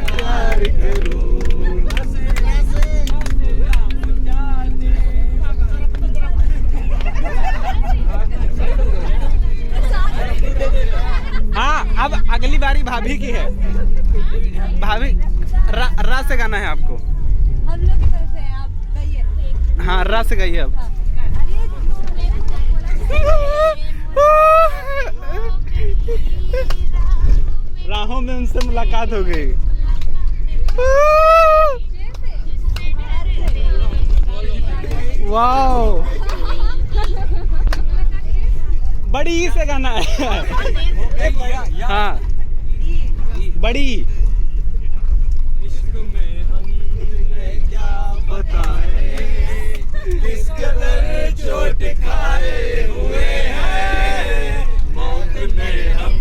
प्यार करूं। हाँ, अब अगली बारी भाभी की है। भाभी रा से गाना है आपको। हम लोग की तरफ से है, आप गाइए। हाँ, रा से गाइए अब। राहों में उनसे मुलाकात हो गई। वाओ, बड़ी ई से गाना है। हाँ, बड़ी। इश्क में हम क्या बताएं, किस कदर चोट खाए हुए हैं, मौत ने हम